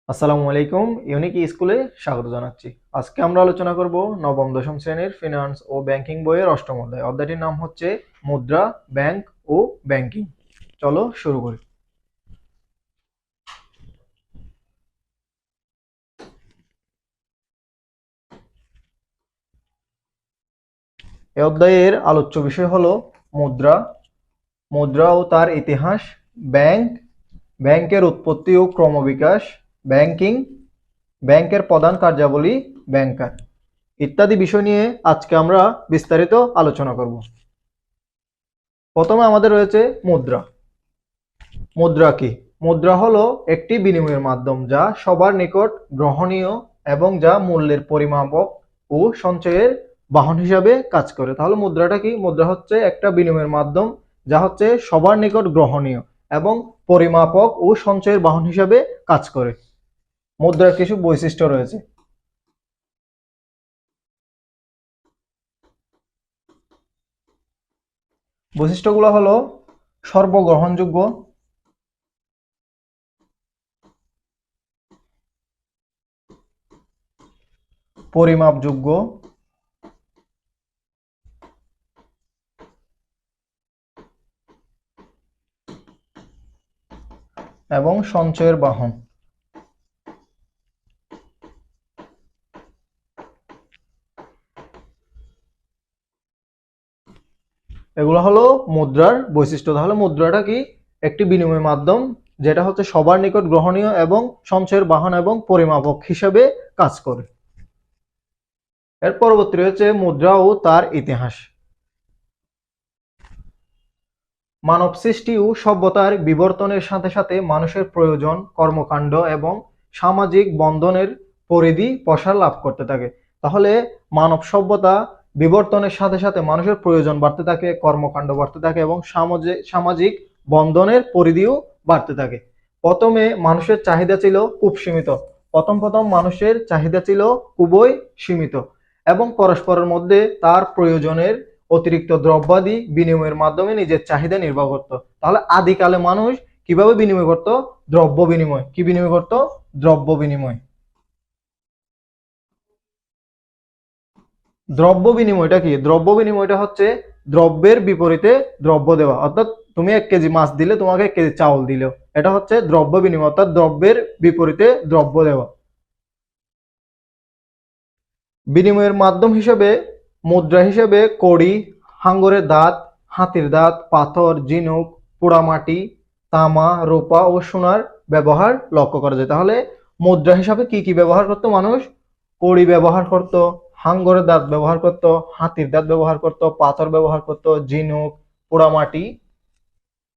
আসসালামু আলাইকুম। ইউনিক স্কুলে স্বাগত জানাচ্ছি। আজকে আমরা আলোচনা করব নবম দশম শ্রেণীর ফিনান্স ও ব্যাংকিং বইয়ের অষ্টম অধ্যায়। অধ্যায়টির নাম হচ্ছে মুদ্রা, ব্যাংক ও ব্যাংকিং। চলো শুরু করি। এই অধ্যায়ের আলোচ্য বিষয় হলো মুদ্রা, মুদ্রা ও তার ইতিহাস, ব্যাংক, ব্যাংকের উৎপত্তি ও ক্রমবিকাশ, ব্যাংকিং, ব্যাংকের প্রধান কার্যাবলী, ব্যাংকার ইত্যাদি বিষয় নিয়ে আজকে আমরা বিস্তারিত আলোচনা করব। প্রথমে আমাদের রয়েছে মুদ্রা। মুদ্রা কি? মুদ্রা হলো একটি বিনিময়ের মাধ্যম যা সবার নিকট গ্রহণীয় এবং যা মূল্যের পরিমাপক ও সঞ্চয়ের বাহন হিসাবে কাজ করে। তাহলে মুদ্রাটা কি? মুদ্রা হচ্ছে একটা বিনিময়ের মাধ্যম যা হচ্ছে সবার নিকট গ্রহণীয় এবং পরিমাপক ও সঞ্চয়ের বাহন হিসাবে কাজ করে। মুদ্রার কিছু বৈশিষ্ট্য রয়েছে। বৈশিষ্ট্যগুলো হলো সর্বগ্রহণযোগ্য, পরিমাপযোগ্য, এবং সঞ্চয়ের বাহন। এগুলো হলো মুদ্রার বৈশিষ্ট্য। তাহলে মুদ্রাটা কি? একটি বিনিময় মাধ্যম যেটা হচ্ছে সবার নিকট গ্রহণীয় এবং সঞ্চয়ের বাহন এবং পরিমাপক হিসেবে কাজ করে। এর পরবর্তী রয়েছে মুদ্রা ও তার ইতিহাস। মানব সৃষ্টি ও সভ্যতার বিবর্তনের সাথে সাথে মানুষের প্রয়োজন, কর্মকাণ্ড এবং সামাজিক বন্ধনের পরিধি প্রসার লাভ করতে থাকে। তাহলে মানব সভ্যতা বিবর্তনের সাথে সাথে মানুষের প্রয়োজন বাড়তে থাকে, কর্মকাণ্ড বাড়তে থাকে এবং সামাজিক বন্ধনের পরিধিও বাড়তে থাকে। প্রথমে মানুষের চাহিদা ছিল খুব সীমিত। প্রথম মানুষের চাহিদা ছিল খুবই সীমিত এবং পরস্পরের মধ্যে তার প্রয়োজনের অতিরিক্ত দ্রব্যাদি বিনিময়ের মাধ্যমে নিজের চাহিদা নির্বাহ করত। তাহলে আদিকালে মানুষ কিভাবে বিনিময় করত? দ্রব্য বিনিময়। কি বিনিময় করত? দ্রব্য বিনিময়। দ্রব্য বিনিময়টা কি? দ্রব্য বিনিময়টা হচ্ছে দ্রব্যের বিপরীতে দ্রব্য দেওয়া। অর্থাৎ তুমি 1 কেজি মাছ দিলে তোমাকে 1 কেজি চাউল দিল, এটা হচ্ছে দ্রব্য বিনিময়, অর্থাৎ দ্রব্যের বিপরীতে দ্রব্য দেওয়া। বিনিময়ের মাধ্যম হিসেবে মুদ্রা হিসেবে কড়ি, হাঙ্গরের দাঁত, হাতির দাঁত, পাথর, ঝিনুক, পোড়ামাটি, তামা, রূপা ও সোনার ব্যবহার লক্ষ্য করা যায়। তাহলে মুদ্রা হিসাবে কি কি ব্যবহার করতো মানুষ? কড়ি ব্যবহার করত, হাঙ্গরের দাঁত ব্যবহার করত, হাতির দাঁত ব্যবহার করত, পাথর ব্যবহার করত, ঝিনুক, পোড়ামাটি,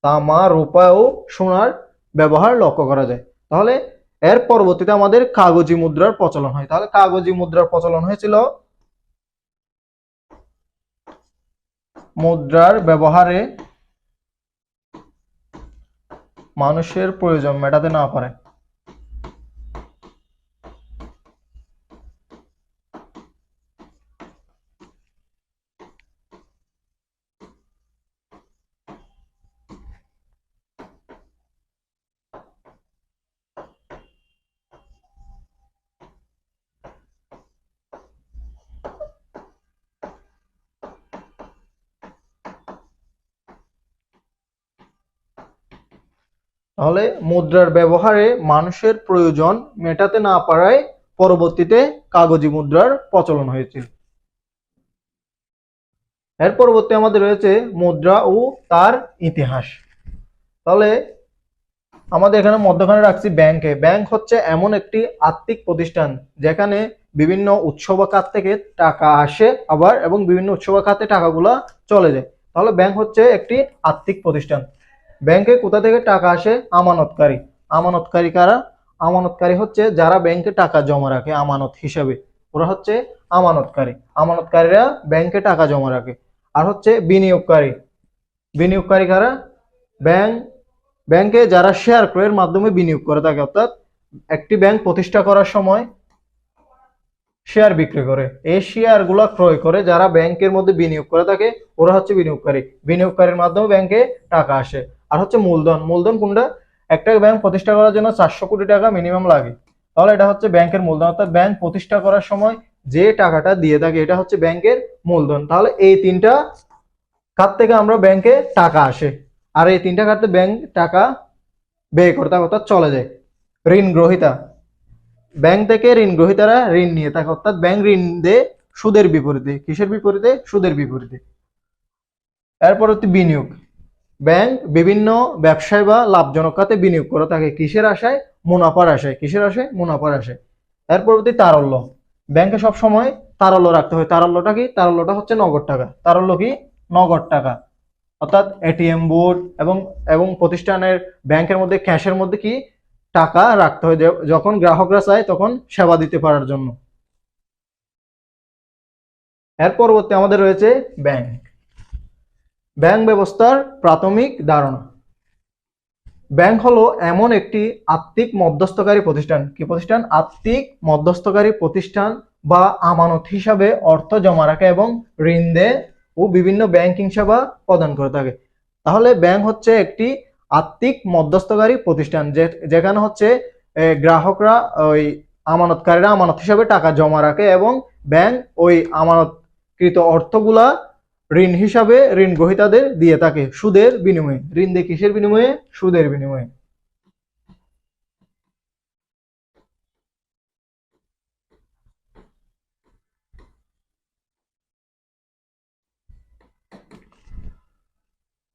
তামা, রূপা ও সোনার ব্যবহার লক্ষ্য করা যায়। তাহলে এর পরবর্তীতে আমাদের কাগজি মুদ্রার প্রচলন হয়। তাহলে কাগজি মুদ্রার প্রচলন হয়েছিল মুদ্রার ব্যবহারে মানুষের প্রয়োজন মেটাতে না পারে। তাহলে মুদ্রার ব্যবহারে মানুষের প্রয়োজন মেটাতে না পারায় পরবর্তীতে কাগজি মুদ্রার প্রচলন হয়েছিল। এর পরবর্তী আমাদের রয়েছে মুদ্রা ও তার ইতিহাস। তাহলে আমাদের এখানে মধ্যখানে রাখছি ব্যাংকে। ব্যাংক হচ্ছে এমন একটি আর্থিক প্রতিষ্ঠান যেখানে বিভিন্ন উৎসব খাত থেকে টাকা আসে আবার এবং বিভিন্ন উৎসব খাতে টাকাগুলো চলে যায়। তাহলে ব্যাংক হচ্ছে একটি আর্থিক প্রতিষ্ঠান। ব্যাংকে কোথা থেকে টাকা আসে? আমানতকারী। আমানতকারী কারা? আমানতকারী হচ্ছে যারা ব্যাংকে টাকা জমা রাখে আমানত হিসাবে, ওরা হচ্ছে আমানতকারী। আমানতকারীরা ব্যাংকে টাকা জমা রাখে। আর হচ্ছে বিনিয়োগকারী। বিনিয়োগকারী কারা? ব্যাংক ব্যাংকে যারা শেয়ার ক্রয়ের মাধ্যমে বিনিয়োগ করে থাকে, অর্থাৎ একটি ব্যাংক প্রতিষ্ঠা করার সময় শেয়ার বিক্রি করে, এই শেয়ার গুলা ক্রয় করে যারা ব্যাংকের মধ্যে বিনিয়োগ করে থাকে ওরা হচ্ছে বিনিয়োগকারী। বিনিয়োগকারীর মাধ্যমে ব্যাংকে টাকা আসে। আর হচ্ছে মূলধন। মূলধন কোনটা? একটা ব্যাংক প্রতিষ্ঠা করার জন্য 400 কোটি টাকা মিনিমাম লাগে। তাহলে এটা হচ্ছে ব্যাংকের মূলধন, অর্থাৎ ব্যাংক প্রতিষ্ঠা করার সময় যে টাকাটা দিয়ে থাকে এটা হচ্ছে ব্যাংকের মূলধন। তাহলে এই তিনটা খাত থেকে আমরা ব্যাংকে টাকা আসে, আর এই তিনটা খাতে ব্যাংক টাকা ব্যয় করে থাকে, অর্থাৎ চলে যায়। ঋণ গ্রহীতা, ব্যাংক থেকে ঋণ গ্রহীতারা ঋণ নিয়ে থাকে, অর্থাৎ ব্যাংক ঋণ দেয় সুদের বিপরীতে। কিসের বিপরীতে? সুদের বিপরীতে। এরপর হচ্ছে বিনিয়োগ, ব্যাংক বিভিন্ন ব্যবসায় বা লাভজনক খাতে বিনিয়োগ করে থাকে। কিসের আশায়? মুনাফার আশায়। কিসের আশায়? মুনাফার আশায়। এর পরবর্তী তারল্য, ব্যাংকে সবসময় তারল্য রাখতে হয়। তারল্যটা কি? তারল্যটা হচ্ছে নগদ টাকা। তারল্য কি? নগদ টাকা, অর্থাৎ এটিএম বুথ এবং প্রতিষ্ঠানের ব্যাংকের মধ্যে ক্যাশের মধ্যে কি টাকা রাখতে হয়, যখন গ্রাহকরা চায় তখন সেবা দিতে পারার জন্য। এর পরবর্তী আমাদের রয়েছে ব্যাংক। ব্যাংক ব্যবস্থার প্রাথমিক ধারণা। ব্যাংক হলো এমন একটি আর্থিক মধ্যস্থকারী প্রতিষ্ঠান। কি প্রতিষ্ঠান? আর্থিক মধ্যস্থকারী প্রতিষ্ঠান বা আমানত হিসাবে অর্থ জমা রাখে এবং ঋণ দেয় ও বিভিন্ন ব্যাংকিং সেবা প্রদান করে থাকে। তাহলে ব্যাংক হচ্ছে একটি আর্থিক মধ্যস্থকারী প্রতিষ্ঠান, যেখানে হচ্ছে গ্রাহকরা ওই আমানতকারীরা আমানত হিসাবে টাকা জমা রাখে এবং ব্যাংক ওই আমানতকৃত অর্থগুলা ঋণ হিসাবে ঋণ গ্রহীতাদের দিয়ে থাকে সুদের বিনিময়ে। ঋণ দেয় কিসের বিনিময়ে? সুদের বিনিময়ে।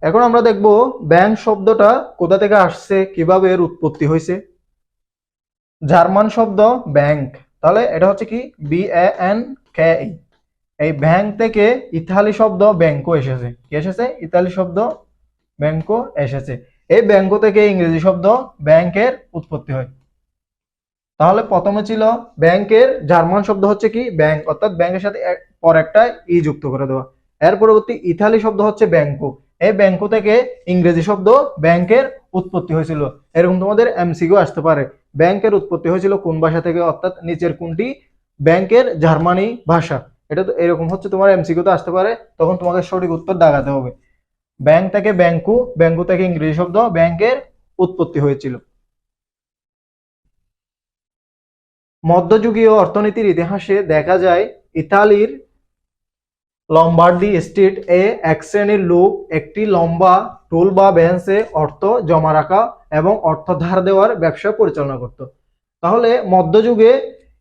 এখন আমরা দেখব ব্যাংক শব্দটা কোথা থেকে আসছে, কিভাবে এর উৎপত্তি হয়েছে। জার্মান শব্দ ব্যাংক, তাহলে এটা হচ্ছে কি? BANK। এই ব্যাংক থেকে ইতালি শব্দ ব্যাংকো এসেছে। কি এসেছে? ইতালি শব্দ ব্যাংকো এসেছে। এই ব্যাংকো থেকে ইংরেজি শব্দ ব্যাংকের উৎপত্তি হয়। তাহলে প্রথমে ছিল ব্যাংকের জার্মান শব্দ হচ্ছে কি? ব্যাংক, অর্থাৎ ব্যাংকের সাথে পর একটা ই যুক্ত করে দেওয়া। এর পরবর্তী ইতালি শব্দ হচ্ছে ব্যাংকো। এই ব্যাংকো থেকে ইংরেজি শব্দ ব্যাংকের উৎপত্তি হয়েছিল। এরকম তোমাদের এমসিকিউ আসতে পারে, ব্যাংকের উৎপত্তি হয়েছিল কোন ভাষা থেকে, অর্থাৎ নিচের কোনটি ব্যাংকের জার্মানি ভাষা। এটা তো এরকম হচ্ছে তোমার এমসিকিউ তে আসতে পারে, তখন তোমাকে সঠিক উত্তর দাগাতে হবে। ব্যাংক থেকে ব্যাংকু, ব্যাংকু থেকে ইংরেজি শব্দ ব্যাংকের উৎপত্তি হয়েছিল। মধ্যযুগীয় অর্থনীতির ইতিহাসে দেখা যায় ইতালির লম্বার্ডি স্টেট এ এক শ্রেণীর লোক একটি লম্বা টুল বা বেঞ্চে অর্থ জমা রাখা এবং অর্থ ধার দেওয়ার ব্যবসা পরিচালনা করত। তাহলে মধ্যযুগে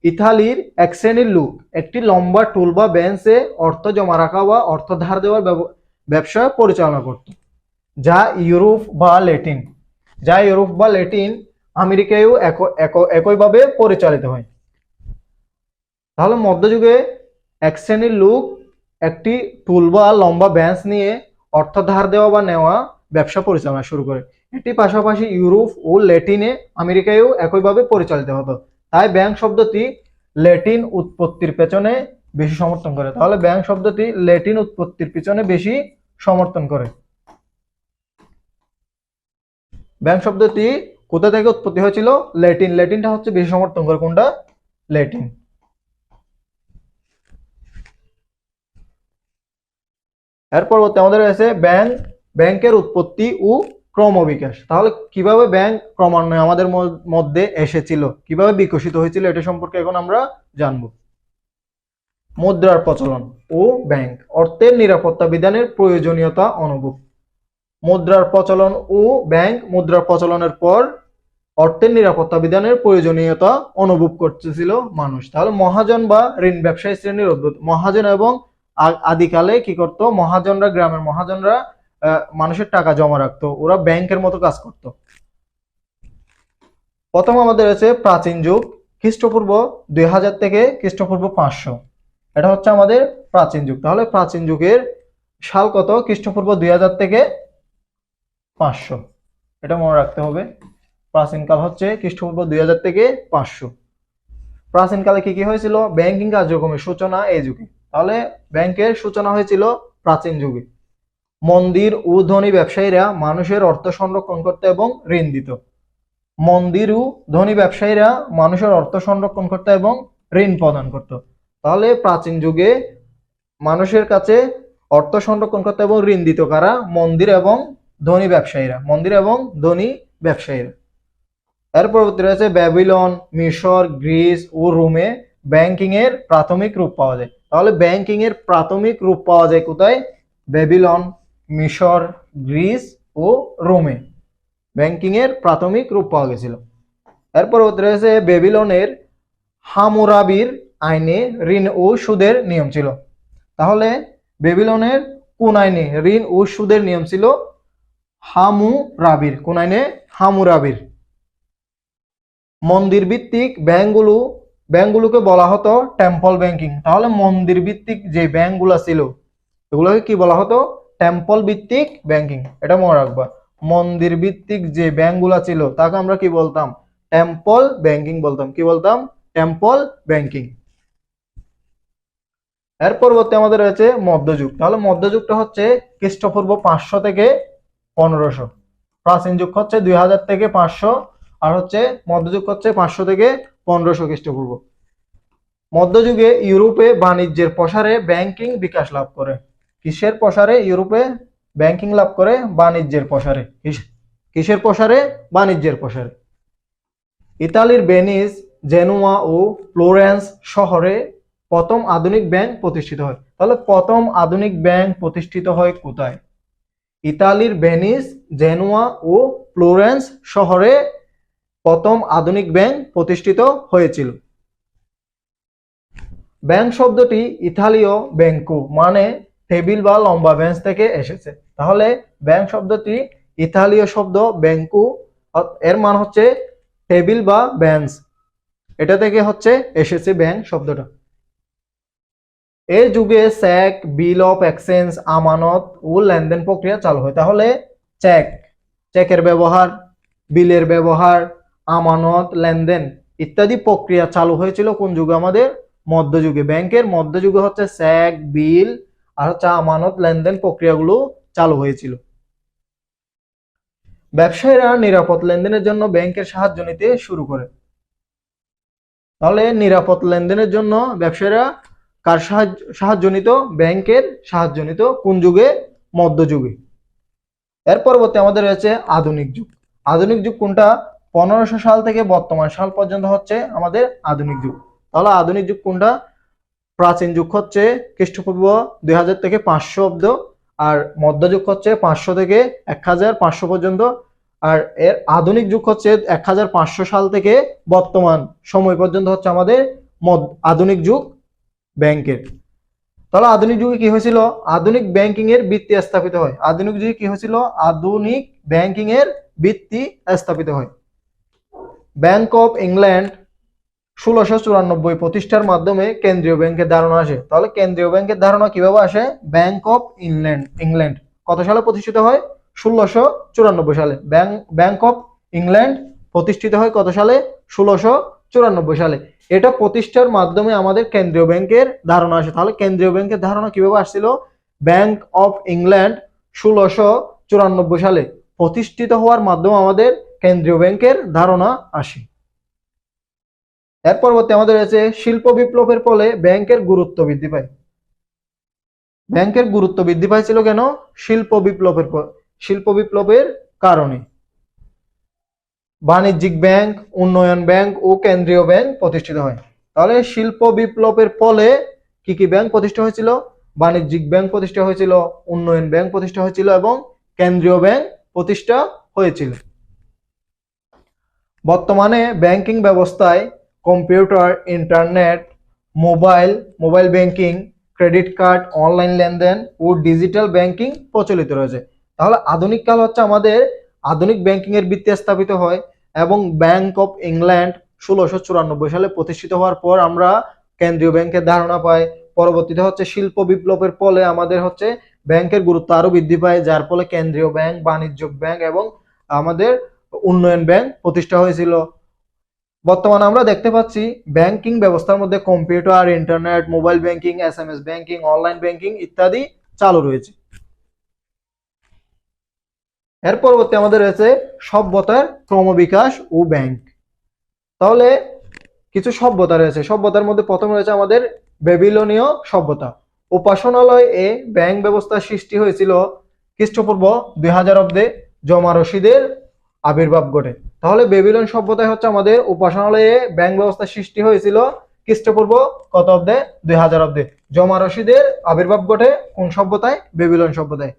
ইতালির এক শ্রেণীর লোক একটি লম্বা টুল বা বেঞ্চে অর্থ জমা রাখা বা অর্থ ধার দেওয়ার ব্যবসা পরিচালনা করত, যা ইউরোপ বা ল্যাটিন আমেরিকায়ও একইভাবে পরিচালিত হয়। তাহলে মধ্যযুগে এক শ্রেণীর লোক একটি টুল বা লম্বা বেঞ্চ নিয়ে অর্থ ধার দেওয়া বা নেওয়া ব্যবসা পরিচালনা শুরু করে। এটি পাশাপাশি ইউরোপ ও ল্যাটিনে আমেরিকায়ও একইভাবে পরিচালিত হতো। তাই ব্যাংক শব্দটি ল্যাটিন উৎপত্তির পেছনে বেশি সমর্থন করে। তাহলে ব্যাংক শব্দটি ল্যাটিন উৎপত্তির পিছনে বেশি সমর্থন করে। ব্যাংক শব্দটি কোথা থেকে উৎপত্তি হয়েছিল? ল্যাটিন। ল্যাটিনটা হচ্ছে বেশি সমর্থন করে, কোনটা? ল্যাটিন। এর পরবর্তী আমাদের রয়েছে ব্যাংকের উৎপত্তি ও ক্রমবিকাশ। তাহলে কিভাবে ব্যাংক ক্রমান্বয়ে আমাদের মধ্যে এসেছিল, কিভাবে বিকশিত হয়েছিল, এটা সম্পর্কে এখন আমরা জানব। মুদ্রার প্রচলন ও ব্যাংক। অর্থের নিরাপত্তা বিধানের প্রয়োজনীয়তা অনুভব। মুদ্রার প্রচলন ও ব্যাংক। মুদ্রার প্রচলনের পর অর্থের নিরাপত্তা বিধানের প্রয়োজনীয়তা অনুভব করতেছিল মানুষ। তাহলে মহাজন বা ঋণ ব্যবসায়ী শ্রেণীর উদ্ভূত। মহাজন এবং আদিকালে কি করতো? মহাজনরা, গ্রামের মহাজনরা মানুষের টাকা জমা রাখতো, ওরা ব্যাংকের মতো কাজ করত। প্রথম আমাদের আছে প্রাচীন যুগ, খ্রিস্টপূর্ব 2000 থেকে খ্রিস্টপূর্ব 500। এটা হচ্ছে আমাদের প্রাচীন যুগ। তাহলে প্রাচীন যুগের সাল কত? খ্রিস্টপূর্ব 2000 থেকে 500, এটা মনে রাখতে হবে। প্রাচীনকাল হচ্ছে খ্রিস্টপূর্ব 2000 থেকে 500। প্রাচীনকালে কি কি হয়েছিল? ব্যাংকিং কার্যক্রমের সূচনা এই যুগে। তাহলে ব্যাংকের সূচনা হয়েছিল প্রাচীন যুগে। মন্দির ও ধনী ব্যবসায়ীরা মানুষের অর্থ সংরক্ষণ করত এবং ঋণ দিত। মন্দির ও ধনী ব্যবসায়ীরা মানুষের অর্থ সংরক্ষণ করত এবং ঋণ প্রদান করত। তাহলে প্রাচীন যুগে মানুষের কাছে অর্থ সংরক্ষণ করত এবং ঋণ দিত কারা? মন্দির এবং ধনী ব্যবসায়ীরা। মন্দির এবং ধনী ব্যবসায়ীরা। এর পরবর্তী রয়েছে ব্যাবিলন, মিশর, গ্রিস ও রোমে ব্যাংকিং এর প্রাথমিক রূপ পাওয়া যায়। তাহলে ব্যাংকিং এর প্রাথমিক রূপ পাওয়া যায় কোথায়? ব্যাবিলন, মিশর, গ্রিস ও রোমে ব্যাংকিং এর প্রাথমিক রূপ পাওয়া গেছিল। এর পরবর্তী রয়েছে ব্যাবিলনের হামুরাবির আইনে ঋণ ও সুদের নিয়ম ছিল। তাহলে ব্যাবিলনের কোন আইনে ঋণ ও সুদের নিয়ম ছিল? হামুরাবির। কোন আইনে? হামুরাবির। মন্দির ভিত্তিক ব্যাংকগুলোকে বলা হতো টেম্পল ব্যাংকিং। তাহলে মন্দির ভিত্তিক যে ব্যাংকগুলো ছিল এগুলোকে কি বলা হতো? টেম্পল ভিত্তিক ব্যাংকিং। এটা মনে রাখবা, মন্দির ভিত্তিক যে ব্যাংকগুলো ছিল তাকে আমরা কি বলতাম? টেম্পল ব্যাংকিং বলতাম। কি বলতাম? Temple banking. এর পরবর্তী আমাদের রয়েছে মধ্যযুগ। তাহলে মধ্যযুগটা হচ্ছে খ্রিস্টপূর্ব 500 থেকে 1500। প্রাচীন যুগ হচ্ছে 2000 থেকে 500, আর হচ্ছে মধ্যযুগ হচ্ছে 500 থেকে 1500 খ্রিস্টপূর্ব। মধ্যযুগে ইউরোপে বাণিজ্যের প্রসারে ব্যাংকিং বিকাশ লাভ করে। কিসের প্রসারে ইউরোপে ব্যাংকিং লাভ করে? বাণিজ্যের প্রসারে। কিসের প্রসারে? বাণিজ্যের প্রসারে। ইতালির ভেনিস, জেনুয়া ও ফ্লোরেন্স শহরে প্রথম আধুনিক ব্যাংক প্রতিষ্ঠিত হয়। তাহলে প্রথম আধুনিক ব্যাংক প্রতিষ্ঠিত হয় কোথায়? ইতালির ভেনিস, জেনুয়া ও ফ্লোরেন্স শহরে প্রথম আধুনিক ব্যাংক প্রতিষ্ঠিত হয়েছিল। ব্যাংক শব্দটি ইতালীয় ব্যাংকু মানে টেবিল বা লম্বা বেঞ্চ থেকে এসেছে। তাহলে ব্যাংক শব্দটি ইতালীয় শব্দ ব্যাংকু, এর মান হচ্ছে টেবিল বা বেঞ্চ, এটা থেকে হচ্ছে এসেছে ব্যাংক শব্দটা। এই যুগে চেক, বিল অফ এক্সচেঞ্জ, আমানত ও লেনদেন প্রক্রিয়া চালু হয়। তাহলে চেকের ব্যবহার, বিলের ব্যবহার, আমানত, লেনদেন ইত্যাদি প্রক্রিয়া চালু হয়েছিল কোন যুগে? আমাদের মধ্যযুগে। ব্যাংকের মধ্যযুগে হচ্ছে চেক, বিল আর হচ্ছে আমানত, লেনদেন প্রক্রিয়াগুলো চালু হয়েছিল। ব্যবসায়ীরা নিরাপদ লেনদেনের জন্য ব্যাংকের সাহায্য নিতে শুরু করে। তাহলে নিরাপদ লেনদেনের জন্য ব্যবসায়ীরা কার সাহায্য নিত? ব্যাংকের সাহায্য নিত। কোন যুগে? মধ্যযুগে। এর পরবর্তী আমাদের রয়েছে আধুনিক যুগ। আধুনিক যুগ কোনটা? 1500 সাল থেকে বর্তমান সাল পর্যন্ত হচ্ছে আমাদের আধুনিক যুগ। তাহলে আধুনিক যুগ কোনটা? প্রাচীন যুগ হচ্ছে খ্রিস্টপূর্ব 2000 থেকে 500 অব্দ, আর মধ্যযুগ হচ্ছে 500 থেকে 1500 পর্যন্ত, আর এর আধুনিক যুগ হচ্ছে 1500 সাল থেকে বর্তমান সময় পর্যন্ত হচ্ছে আমাদের আধুনিক যুগ ব্যাংকের। তাহলে আধুনিক যুগে কি হয়েছিল? আধুনিক ব্যাংকিং এর ভিত্তি স্থাপিত হয়। আধুনিক যুগে কি হয়েছিল? আধুনিক ব্যাংকিং এর ভিত্তি স্থাপিত হয়। ব্যাংক অফ ইংল্যান্ড 1694 প্রতিষ্ঠার মাধ্যমে কেন্দ্রীয় ব্যাংকের ধারণা আসে। তাহলে কেন্দ্রীয় ব্যাংকের ধারণা কিভাবে আসে? ব্যাংক অফ ইংল্যান্ড কত সালে প্রতিষ্ঠিত হয়? 1694 সালে। ব্যাংক অফ ইংল্যান্ড প্রতিষ্ঠিত হয় কত সালে? 1694 সালে। এটা প্রতিষ্ঠার মাধ্যমে আমাদের কেন্দ্রীয় ব্যাংকের ধারণা আসে। তাহলে কেন্দ্রীয় ব্যাংকের ধারণা কিভাবে আসছিল? ব্যাংক অফ ইংল্যান্ড 1694 সালে প্রতিষ্ঠিত হওয়ার মাধ্যমে আমাদের কেন্দ্রীয় ব্যাংকের ধারণা আসে। এর পরবর্তী আমাদের রয়েছে শিল্প বিপ্লবের ফলে ব্যাংকের গুরুত্ব বৃদ্ধি পায়। ব্যাংকের গুরুত্ব বৃদ্ধি পাইছিল কেন? শিল্প বিপ্লবের কারণে। বাণিজ্যিক ব্যাংক, উন্নয়ন ব্যাংক ও কেন্দ্রীয় ব্যাংক প্রতিষ্ঠিত হয়। তাহলে শিল্প বিপ্লবের ফলে কি কি ব্যাংক প্রতিষ্ঠা হয়েছিল? বাণিজ্যিক ব্যাংক প্রতিষ্ঠা হয়েছিল, উন্নয়ন ব্যাংক প্রতিষ্ঠা হয়েছিল এবং কেন্দ্রীয় ব্যাংক প্রতিষ্ঠা হয়েছিল। বর্তমানে ব্যাংকিং ব্যবস্থায় computer, internet, mobile banking, credit card, online লেনদেন ও ডিজিটাল ব্যাংকিং প্রচলিত রয়েছে। তাহলে আধুনিক কাল হচ্ছে আমাদের আধুনিক ব্যাংকিং এর ভিত্তি স্থাপিত হয় এবং ব্যাংক অফ ইংল্যান্ড 1694 সালে প্রতিষ্ঠিত হওয়ার পর আমরা কেন্দ্রীয় ব্যাংকের ধারণা পাই। পরবর্তীতে হচ্ছে শিল্প বিপ্লবের ফলে আমাদের হচ্ছে ব্যাংকের গুরুত্ব আরো বৃদ্ধি পায়, যার ফলে কেন্দ্রীয় ব্যাংক, বাণিজ্যিক ব্যাংক এবং আমাদের উন্নয়ন ব্যাংক প্রতিষ্ঠা হয়েছিল। বর্তমানে আমরা দেখতে পাচ্ছি ব্যাংকিং ব্যবস্থার মধ্যে computer, internet, mobile banking, SMS banking, online banking ইত্যাদি চালু রয়েছে। এর পরবর্তী আমাদের রয়েছে সভ্যতার ক্রমবিকাশ ও ব্যাংক। তাহলে কিছু সভ্যতা রয়েছে। সভ্যতার মধ্যে প্রথম রয়েছে আমাদের বেবিলনীয় সভ্যতা। উপাসনালয় এ ব্যাংক ব্যবস্থা সৃষ্টি হয়েছিল খ্রিস্টপূর্ব 2000 অব্দে জমা রশিদের আবির্ভাব ঘটে। তাহলে বেবিলন সভ্যতায় হচ্ছে আমাদের উপাসনালয়ে ব্যাংক ব্যবস্থা সৃষ্টি হয়েছিল খ্রিস্টপূর্ব কত অব্দে? 2000 অব্দে। জমা রসিদের আবির্ভাব ঘটে কোন সভ্যতায়? বেবিলন সভ্যতায়।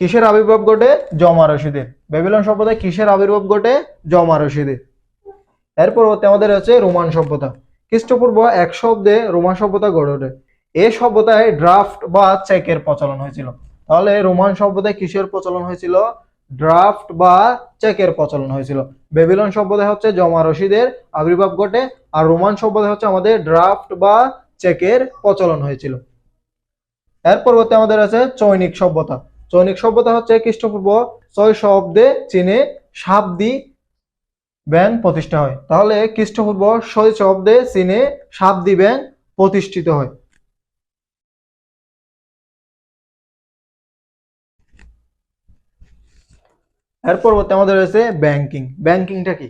কিসের আবির্ভাব ঘটে? জমা রসিদের। বেবিলন সভ্যতায় কিসের আবির্ভাব ঘটে? জমা রসিদের। এর পরবর্তী আমাদের হচ্ছে রোমান সভ্যতা। খ্রিস্টপূর্ব 100 অব্দে রোমান সভ্যতা গড়ে ওঠে। এই সভ্যতায় ড্রাফট বা চেকের প্রচলন হয়েছিল। তাহলে রোমান সভ্যতায় কিসের প্রচলন হয়েছিল? ড্রাফট বা চেকের প্রচলন হয়েছিল। বেবিলন সভ্যতায় হচ্ছে জমা রসিদের আবির্ভাব ঘটে, আর রোমান সভ্যতায় হচ্ছে আমাদের ড্রাফট বা চেকের প্রচলন হয়েছিল। এর পরবর্তী আমাদের আছে চৈনিক সভ্যতা। চৈনিক সভ্যতা হচ্ছে খ্রিস্টপূর্ব 600 অব্দে চীনে শাব্দি ব্যাংক প্রতিষ্ঠা হয়। তাহলে খ্রিস্টপূর্ব 600 অব্দে চীনে শাব্দি ব্যাংক প্রতিষ্ঠিত হয়। এর পরবর্তী আমাদের রয়েছে ব্যাংকিং। ব্যাংকিংটা কি?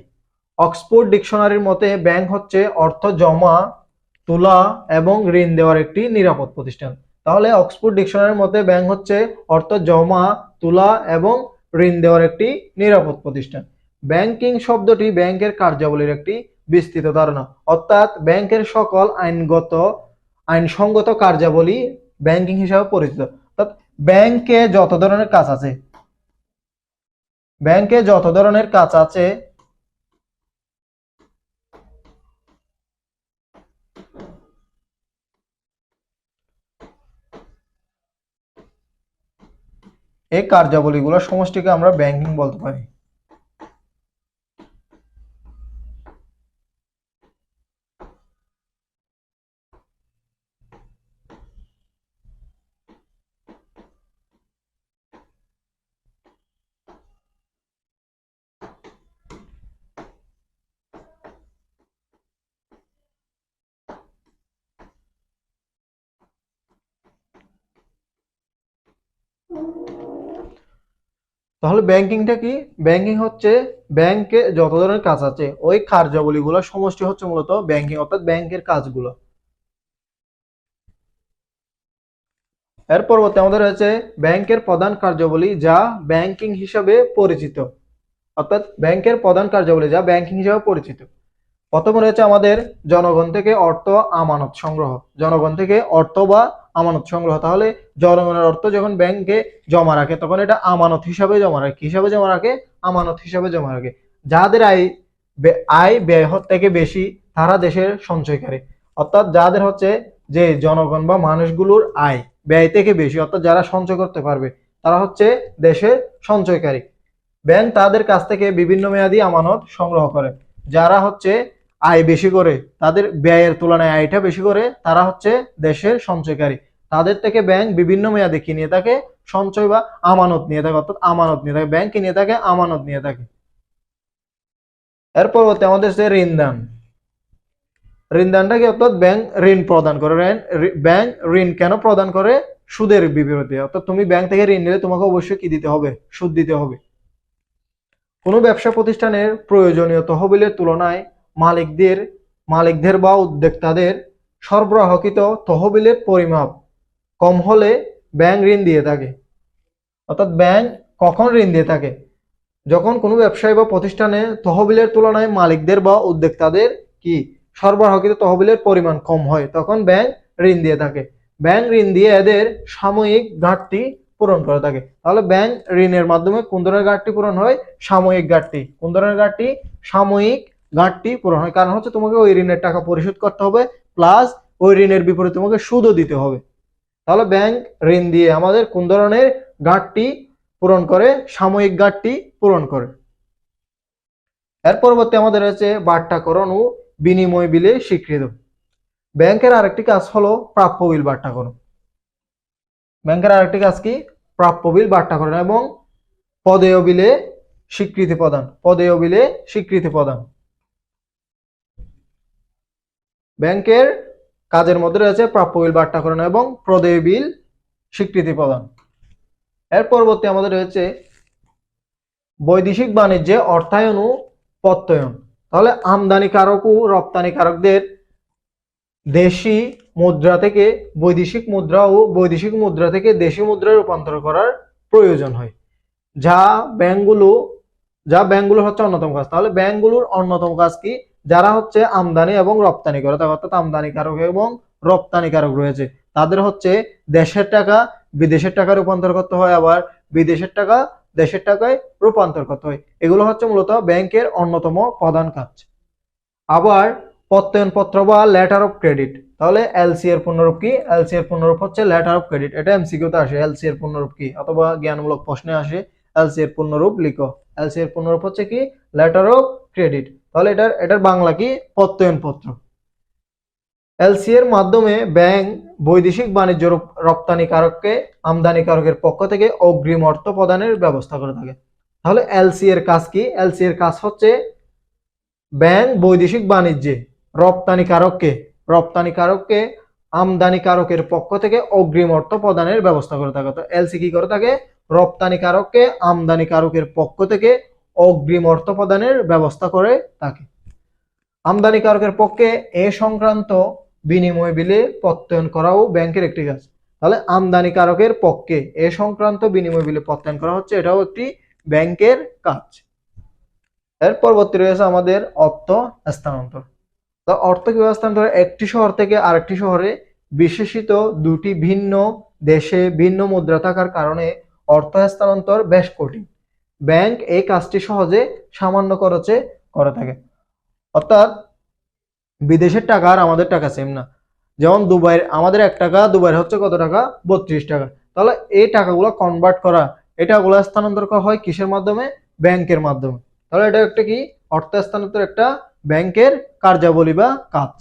অক্সফোর্ড ডিকশনারির মতে ব্যাংক হচ্ছে অর্থ জমা, তোলা এবং ঋণ দেওয়ার একটি নিরাপদ প্রতিষ্ঠান। তাহলে অক্সফোর্ড ডিকশনারির মতে ব্যাংক হচ্ছে অর্থ জমা, তোলা এবং ঋণ দেওয়ার একটি নিরাপদ প্রতিষ্ঠান। ব্যাংকিং শব্দটি ব্যাংকের কার্যাবলীর একটি বিস্তৃত ধারণা, অর্থাৎ ব্যাংকের সকল আইনসঙ্গত কার্যাবলী ব্যাংকিং হিসাবে পরিচিত। অর্থাৎ ব্যাংকে যত ধরনের কাজ আছে, ব্যাংকে যত ধরনের কাজ আছে এই কার্যাবলীগুলোর সমষ্টিকে আমরা ব্যাংকিং বলতে পারি। তাহলে ব্যাংকিংটা কি? ব্যাংকিং হচ্ছে ব্যাংকে যত ধরনের কাজ আছে ওই কার্যাবলীগুলো সমষ্টি হচ্ছে মূলত ব্যাংকিং, অর্থাৎ ব্যাংকের কাজগুলো। এর পরবর্তী আমাদের রয়েছে ব্যাংকের প্রধান কার্যাবলী যা ব্যাংকিং হিসাবে পরিচিত, অর্থাৎ ব্যাংকের প্রধান কার্যাবলী যা ব্যাংকিং হিসাবে পরিচিত। প্রথমে রয়েছে আমাদের জনগণ থেকে অর্থ আমানত সংগ্রহ। জনগণ থেকে অর্থ বা আমানত সংগ্রহ। তাহলে জনগণের অর্থ যখন ব্যাংকে জমা রাখে তখন এটা আমানত হিসাবে জমা রাখে। হিসাবে জমা রাখে? আমানত হিসাবে জমা রাখে। যাদের আয় ব্যয় থেকে বেশি তারা দেশের সঞ্চয়কারী। অর্থাৎ যাদের হচ্ছে যে জনগণ বা মানুষগুলোর আয় ব্যয় থেকে বেশি, অর্থাৎ যারা সঞ্চয় করতে পারবে তারা হচ্ছে দেশের সঞ্চয়কারী। ব্যাংক তাদের কাছ থেকে বিভিন্ন মেয়াদী আমানত সংগ্রহ করে। যারা হচ্ছে আয় বেশি করে, তাদের ব্যয়ের তুলনায় আয়টা বেশি করে, তারা হচ্ছে দেশের সঞ্চয়কারী। তাদের থেকে ব্যাংক বিভিন্ন মেয়াদে কি নিয়ে থাকে? সঞ্চয় বা আমানত নিয়ে থাকে, অর্থাৎ আমানত নিয়ে থাকে। ব্যাংক কি নিয়ে থাকে? আমানত নিয়ে থাকে। এর পরবর্তী আমাদের হচ্ছে ঋণদান। ঋণদানটা কি? অর্থাৎ ব্যাংক ঋণ প্রদান করে। ব্যাংক ঋণ কেন প্রদান করে? সুদের বিপরীতে। অর্থাৎ তুমি ব্যাংক থেকে ঋণ নিলে তোমাকে অবশ্যই কি দিতে হবে? সুদ দিতে হবে। কোনো ব্যবসা প্রতিষ্ঠানের প্রয়োজনীয় তহবিলের তুলনায় মালিকদের বা উদ্যোক্তাদের সরবরাহকৃত তহবিলের পরিমাপ কম হলে ব্যাংক ঋণ দিয়ে থাকে। অর্থাৎ ব্যাংক কখন ঋণ দিয়ে থাকে? যখন কোনো ব্যবসায়ী বা প্রতিষ্ঠানে তহবিলের তুলনায় মালিকদের বা উদ্যোক্তাদের কি সরবরাহকৃত তহবিলের পরিমাণ কম হয়, তখন ব্যাংক ঋণ দিয়ে থাকে। ব্যাংক ঋণ দিয়ে এদের সাময়িক ঘাটতি পূরণ করে থাকে। তাহলে ব্যাংক ঋণের মাধ্যমে কোন ধরনের ঘাটতি পূরণ হয়? সাময়িক ঘাটতি। কোন ধরনের ঘাটতি? সাময়িক ঘাটতি পূরণ হয়। কারণ হচ্ছে তোমাকে ওই ঋণের টাকা পরিশোধ করতে হবে, প্লাস ওই ঋণের বিপরীতে তোমাকে সুদও দিতে হবে। তাহলে ব্যাংক ঋণ দিয়ে আমাদের কোন ধরনের ঘাটতি পূরণ করে? সাময়িক ঘাটতি পূরণ করে। এর পরবর্তী আমাদের রয়েছে বাট্টাকরণ ও বিনিময় বিলে স্বীকৃত। ব্যাংকের আরেকটি কাজ হলো প্রাপ্য বিল বাট্টাকরণ। ব্যাংকের আরেকটি কাজ কি? প্রাপ্য বিল বাট্টাকরণ এবং পদেয় বিলে স্বীকৃতি প্রদান। পদেয় বিলে স্বীকৃতি প্রদান। ব্যাংকের কাজের মধ্যে রয়েছে প্রাপ্য বিল বাট্টাকরণ এবং পদেয় বিল স্বীকৃতি প্রদান। এর পরবর্তী আমাদের রয়েছে বৈদেশিক বাণিজ্যে অর্থায়ন ও প্রত্যয়ন। তাহলে আমদানিকারক ও রপ্তানিকারকদের দেশি মুদ্রা থেকে বৈদেশিক মুদ্রা ও বৈদেশিক মুদ্রা থেকে দেশি মুদ্রায় রূপান্তর করার প্রয়োজন হয়, যা ব্যাংকগুলো যা ব্যাংকগুলোর হচ্ছে অন্যতম কাজ। তাহলে ব্যাংকগুলোর অন্যতম কাজ কি? যারা হচ্ছে আমদানি এবং রপ্তানি করে, অর্থাৎ আমদানিকারক এবং রপ্তানিকারক রয়েছে, তাদের হচ্ছে দেশের টাকা বিদেশের টাকায় রূপান্তর করতে হয়, আবার বিদেশের টাকা দেশের টাকায় রূপান্তর করতে হয়। এগুলো হচ্ছে মূলত ব্যাংকের অন্যতম প্রধান কাজ। আবার প্রত্যয়নপত্র বা লেটার অফ ক্রেডিট, তাহলে এলসি এর পূর্ণরূপ কি? এলসি এর পূর্ণরূপ হচ্ছে লেটার অফ ক্রেডিট। এটা এমসিকিউতে আসে, এলসি এর পূর্ণরূপ কি, অথবা জ্ঞানমূলক প্রশ্নে আসে এলসি এর পূর্ণরূপ লিখো। এলসি এর পূর্ণরূপ হচ্ছে কি? Letter of credit. তাহলে এটার বাংলা কি? প্রত্যয়নপত্র। এলসি এর মাধ্যমে ব্যাংক বৈদেশিক বাণিজ্য রপ্তানিকারককে আমদানিকারকের পক্ষ থেকে অগ্রিম অর্থ প্রদানের ব্যবস্থা করে থাকে। তাহলে এলসি এর কাজ কি? এলসি এর কাজ হচ্ছে ব্যাংক বৈদেশিক বাণিজ্যে রপ্তানিকারককে আমদানিকারকের পক্ষ থেকে অগ্রিম অর্থ প্রদানের ব্যবস্থা করে থাকে। তো এলসি কি করে থাকে? রপ্তানিকারককে আমদানিকারকের পক্ষ থেকে অগ্রিম অর্থ প্রদানের ব্যবস্থা করে থাকে। আমদানিকারকের পক্ষে এ সংক্রান্ত বিনিময় বিলে প্রত্যয়ন করাও ব্যাংকের একটি কাজ। তাহলে আমদানিকারকের পক্ষে এ সংক্রান্ত বিনিময় বিলে প্রত্যয়ন করা হচ্ছে, এটাও একটি ব্যাংকের কাজ। এর পরবর্তী রয়েছে আমাদের অর্থ স্থানান্তর। তো অর্থ কিভাবে স্থানান্তর? একটি শহর থেকে আরেকটি শহরে বিশেষিত দুটি ভিন্ন দেশে ভিন্ন মুদ্রা থাকার কারণে অর্থ স্থানান্তর বেশ কঠিন। ব্যাংক এই কাজটি সহজে সামান্য খরচে করে থাকে। অর্থাৎ বিদেশের টাকা আর আমাদের টাকা সেম না। যেমন দুবাইয়ের আমাদের 1 টাকা, দুবাইয়ের হচ্ছে কত টাকা? 32 টাকা। তাহলে এই টাকাগুলো কনভার্ট করা, এটাগুলো স্থানান্তর করা হয় কিসের মাধ্যমে? ব্যাংকের মাধ্যমে। তাহলে এটা একটা কি? অর্থ স্থানান্তর একটা ব্যাংকের কার্যাবলী বা কাজ।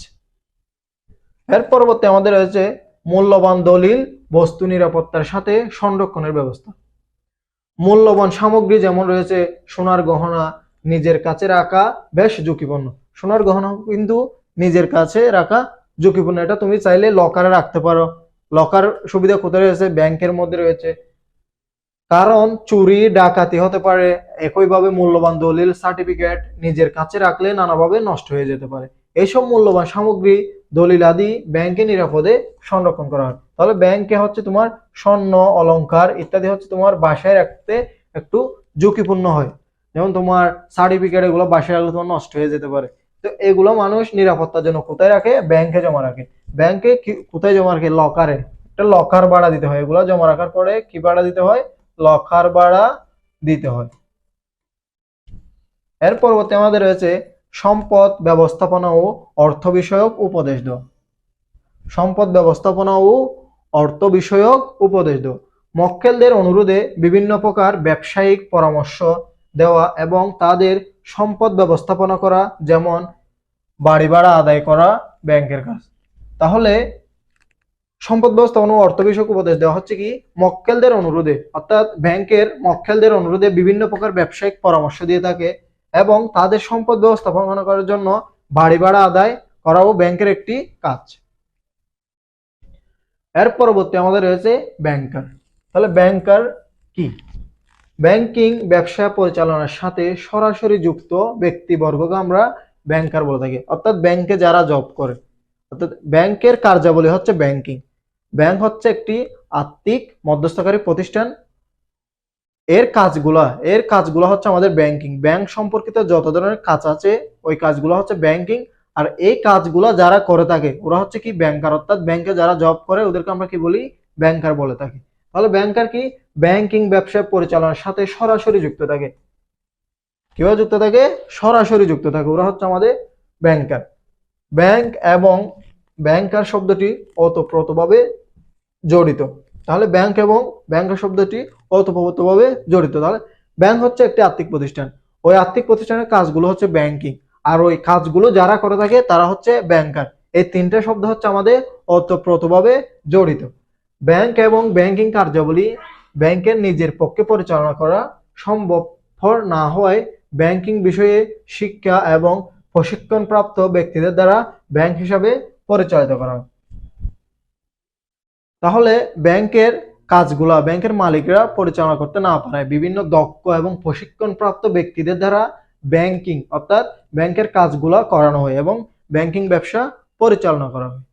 এর পরবর্তী আমাদের রয়েছে মূল্যবান দলিল বস্তু নিরাপত্তার সাথে সংরক্ষণের ব্যবস্থা। মূল্যবান সামগ্রী যেমন রয়েছে সোনার গহনা নিজের কাছে রাখা বেশ ঝুঁকিপূর্ণ। সোনার গহনা কিন্তু নিজের কাছে রাখা ঝুঁকিপূর্ণ। এটা তুমি চাইলে লকারে রাখতে পারো। লকার সুবিধা কোথায় রয়েছে? ব্যাংকের মধ্যে রয়েছে। কারণ চুরি ডাকাতি হতে পারে। একইভাবে মূল্যবান দলিল সার্টিফিকেট নিজের কাছে রাখলে নানাভাবে নষ্ট হয়ে যেতে পারে। এইসব মূল্যবান সামগ্রী দলিল আদি ব্যাংকে নিরাপদে সংরক্ষণ করা হয়। তাহলে ব্যাংকে হচ্ছে তোমার স্বর্ণ অলংকার ইত্যাদি হচ্ছে তোমার বাসায় রাখতে একটু ঝুঁকিপূর্ণ হয়। যেমন তোমার সার্টিফিকেট, এগুলো বাসায় রাখলে তোমার নষ্ট হয়ে যেতে পারে। তো এগুলো মানুষ নিরাপত্তার জন্য কোথায় রাখে? ব্যাংকে জমা রাখে। ব্যাংকে কোথায় জমা রাখে? লকারে। একটা লকার ভাড়া দিতে হয়। এগুলো জমা রাখার পরে কি ভাড়া দিতে হয়? লকার ভাড়া দিতে হয়। এর পরবর্তী আমাদের রয়েছে সম্পদ ব্যবস্থাপনা ও অর্থ বিষয়ক উপদেশ দেওয়া। সম্পদ ব্যবস্থাপনা ও অর্থ বিষয়ক উপদেশ দেওয়া। মক্কেলদের অনুরোধে বিভিন্ন প্রকার ব্যবসায়িক পরামর্শ দেওয়া এবং তাদের সম্পদ ব্যবস্থাপনা করা, যেমন বাড়ি ভাড়া আদায় করা ব্যাংকের কাজ। তাহলে সম্পদ ব্যবস্থাপনা ও অর্থ বিষয়ক উপদেশ দেওয়া হচ্ছে কি? মক্কেলদের অনুরোধে, অর্থাৎ ব্যাংকের মক্কেলদের অনুরোধে বিভিন্ন প্রকার ব্যবসায়িক পরামর্শ দিয়ে থাকে এবং তাদের সম্পদ ব্যবস্থাপনা করার জন্য বাড়ি ভাড়া আদায় করাও ব্যাংকের একটি কাজ। এর পরবর্তী আমাদের রয়েছে ব্যাংকার। তাহলে ব্যাংকার কি? ব্যাংকিং ব্যবসা পরিচালনার সাথে সরাসরি যুক্ত ব্যক্তিবর্গকে আমরা ব্যাংকার বলে থাকি। অর্থাৎ ব্যাংকে যারা জব করে, অর্থাৎ ব্যাংকের কার্যাবলী হচ্ছে ব্যাংকিং। ব্যাংক হচ্ছে একটি আর্থিক মধ্যস্থকারী প্রতিষ্ঠান। এর কাজগুলো হচ্ছে আমাদের ব্যাংকিং। ব্যাংক সম্পর্কিত যত ধরনের কাজ আছে ওই কাজগুলো হচ্ছে ব্যাংকিং। আর এই কাজগুলো যারা করে থাকে ওরা হচ্ছে কি? ব্যাংকার। অর্থাৎ ব্যাংকে যারা জব করে ওদেরকে আমরা কি বলি? ব্যাংকার বলে থাকি। তাহলে ব্যাংকার কি? ব্যাংকিং ব্যবসা পরিচালনার সাথে সরাসরি যুক্ত থাকে। কিভাবে যুক্ত থাকে? সরাসরি যুক্ত থাকে। ওরা হচ্ছে আমাদের ব্যাংকার। ব্যাংক এবং ব্যাংকার শব্দটি ওতপ্রোতভাবে জড়িত। তাহলে ব্যাংক এবং ব্যাংকার শব্দটি ওতপ্রোতভাবে জড়িত। তাহলে ব্যাংক হচ্ছে একটি আর্থিক প্রতিষ্ঠান। ওই আর্থিক প্রতিষ্ঠানের কাজগুলো হচ্ছে ব্যাংকিং, আর ওই কাজগুলো যারা করে থাকে তারা হচ্ছে ব্যাংকার। এই তিনটে শব্দ হচ্ছে আমাদের ওতপ্রোতভাবে জড়িত। ব্যাংক এবং ব্যাংকিং কার্যাবলী ব্যাংকের নিজের পক্ষে পরিচালনা করা সম্ভবপর না হওয়ায় ব্যাংকিং বিষয়ে শিক্ষা এবং প্রশিক্ষণপ্রাপ্ত ব্যক্তিদের দ্বারা ব্যাংক হিসাবে পরিচালিত করা হয়। তাহলে ব্যাংকের কাজগুলা ব্যাংকের মালিকরা পরিচালনা করতে না পারে বিভিন্ন দক্ষ এবং প্রশিক্ষণপ্রাপ্ত ব্যক্তিদের দ্বারা ব্যাংকিং অর্থাৎ ব্যাংকের কাজগুলা করানো হয় এবং ব্যাংকিং ব্যবসা পরিচালনা করা হয়।